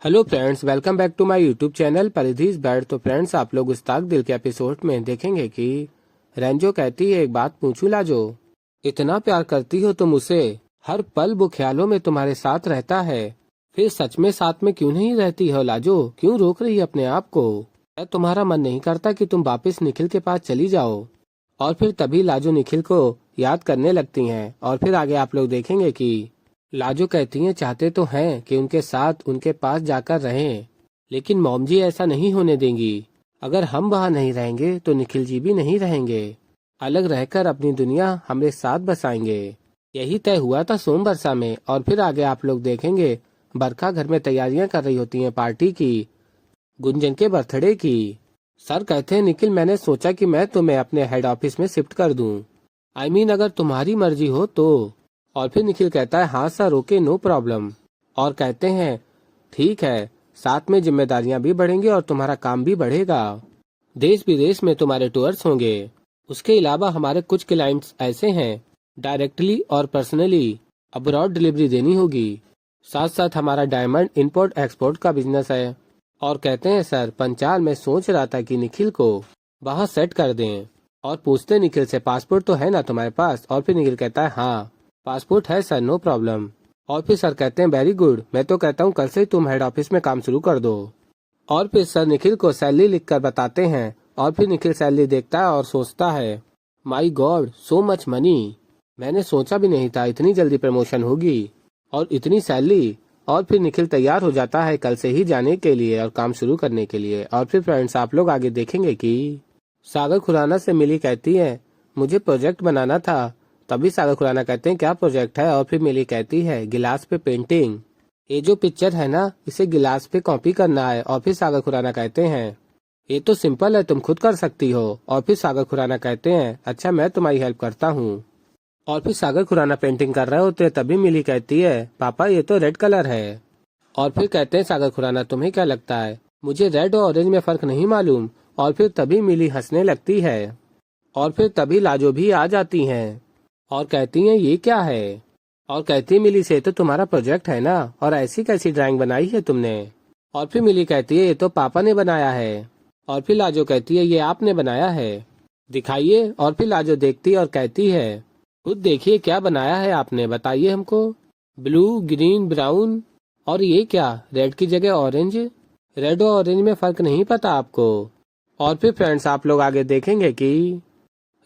Hello friends, welcome back to my YouTube channel परिधीज बैड। तो फ्रेंड्स, आप लोग उस्ताद दिल के एपिसोड में देखेंगे कि रेंजो कहती है, एक बात पूछूं लाजो, इतना प्यार करती हो तुम उसे, हर पल वो ख्यालों में तुम्हारे साथ रहता है, फिर सच में साथ में क्यों नहीं रहती हो लाजो? क्यों रोक रही है अपने आप को? क्या तुम्हारा मन नहीं करता कि तुम वापस निखिल के पास चली जाओ? और फिर तभी लाजो निखिल को याद करने लगती हैं। और फिर आगे आप लोग देखेंगे कि लाजो कहती हैं, चाहते तो हैं कि उनके साथ उनके पास जाकर रहें, लेकिन मॉम जी ऐसा नहीं होने देंगी। अगर हम वहाँ नहीं रहेंगे तो निखिल जी भी नहीं रहेंगे। अलग रहकर अपनी दुनिया हमारे साथ बसाएंगे। यही तय हुआ था सोमबरसा में। और फिर आगे आप लोग देखेंगे, बरखा घर में तैयारियां कर रही होती हैं पार्टी की, गुंजन के बर्थडे की। सर कहते हैं, निखिल मैंने सोचा कि मैं तुम्हें अपने हेड ऑफिस में शिफ्ट कर दूं। आई मीन अगर तुम्हारी मर्जी हो तो। और फिर निखिल कहता है, हाँ सर, ओके, नो प्रॉब्लम। और कहते हैं, ठीक है, साथ में जिम्मेदारियां भी बढ़ेंगी और तुम्हारा काम भी बढ़ेगा। देश विदेश में तुम्हारे टूर्स होंगे। उसके अलावा हमारे कुछ क्लाइंट्स ऐसे हैं, डायरेक्टली और पर्सनली अब्रॉड डिलीवरी देनी होगी। साथ साथ हमारा डायमंड इंपोर्ट एक्सपोर्ट का बिजनेस है। और कहते हैं, सर पंचाल में सोच रहा था कि निखिल को वहाँ सेट कर दें। और पूछते निखिल से, पासपोर्ट तो है ना तुम्हारे पास? और फिर निखिल कहता है, हाँ पासपोर्ट है सर, नो प्रॉब्लम। और फिर सर कहते हैं, वेरी गुड, मैं तो कहता हूँ कल से ही तुम हेड ऑफिस में काम शुरू कर दो। और फिर सर निखिल को सैलरी लिखकर बताते हैं। और फिर निखिल सैलरी देखता है और सोचता है, माई गॉड, सो मच मनी। मैंने सोचा भी नहीं था इतनी जल्दी प्रमोशन होगी और इतनी सैलरी। और फिर निखिल तैयार हो जाता है कल से ही जाने के लिए और काम शुरू करने के लिए। और फिर फ्रेंड्स, आप लोग आगे देखेंगे कि सागर खुराना से मिली कहती है, मुझे प्रोजेक्ट बनाना था। तभी सागर खुराना कहते हैं, क्या प्रोजेक्ट है? और फिर मिली कहती है, गिलास पे पेंटिंग। ये जो पिक्चर है ना, इसे गिलास पे कॉपी करना है। और फिर सागर खुराना कहते हैं, ये तो सिंपल है, तुम खुद कर सकती हो। और फिर सागर खुराना कहते हैं, अच्छा मैं तुम्हारी हेल्प करता हूँ। और फिर सागर खुराना पेंटिंग कर रहे होते, तभी मिली कहती है, पापा ये तो रेड कलर है। और फिर कहते हैं सागर खुराना, तुम्हें क्या लगता है मुझे रेड और ऑरेंज में फर्क नहीं मालूम? और फिर तभी मिली हंसने लगती है। और फिर तभी लाजो भी आ जाती हैं और कहती हैं, ये क्या है? और कहती मिली से, तो तुम्हारा प्रोजेक्ट है ना, और ऐसी कैसी ड्राइंग बनाई है तुमने? और फिर मिली कहती है, ये तो पापा ने बनाया है। और फिर लाजो कहती है, ये आपने बनाया है, दिखाइए। और फिर लाजो देखती है और कहती है, खुद देखिए क्या बनाया है आपने, बताइए हमको। ब्लू, ग्रीन, ब्राउन, और ये क्या, रेड की जगह ऑरेंज? रेड और ऑरेंज में फर्क नहीं पता आपको? और फिर फ्रेंड्स, आप लोग आगे देखेंगे कि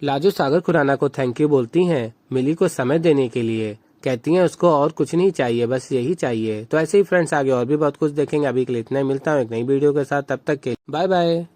लाजो सागर खुराना को थैंक यू बोलती हैं मिली को समय देने के लिए। कहती हैं उसको और कुछ नहीं चाहिए, बस यही चाहिए। तो ऐसे ही फ्रेंड्स, आगे और भी बहुत कुछ देखेंगे। अभी के लिए इतना ही, मिलता हूँ एक नई वीडियो के साथ, तब तक के बाय बाय।